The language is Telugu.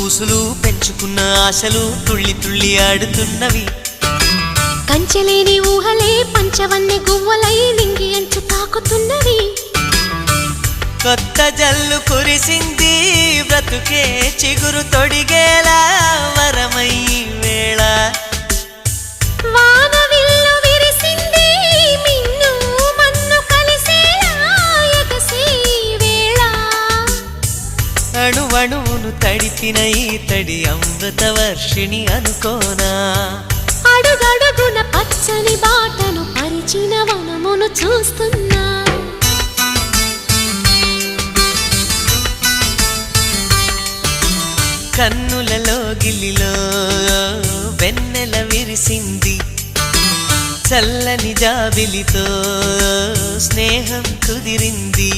ఊసులు పెంచుకున్న ఆశలు తుళ్ళి తుళ్ళి ఆడుతున్నవి. కంచెలేని ఊహలే పంచవన్నె గువ్వలై నింగి అంచు తాకుతున్నవి. కొత్త జల్లు కురిసింది బ్రతుకే చిగురు తొడిగేలా వరమై వేళ. వానవిల్లు విరిసింది మిన్ను మన్ను కలిసేలా ఎగసే వేళ. అణువణువును తడిపిన ఈ తడి అమృత వర్షిణి అనుకోనా. అడుగడుగున పచ్చని బాటను పరిచిన వనమును చూస్తున్నా. కన్నులలో గిల్లిలో వెన్నెల విరిసింది. చల్లని జాబిలితో స్నేహం కుదిరింది.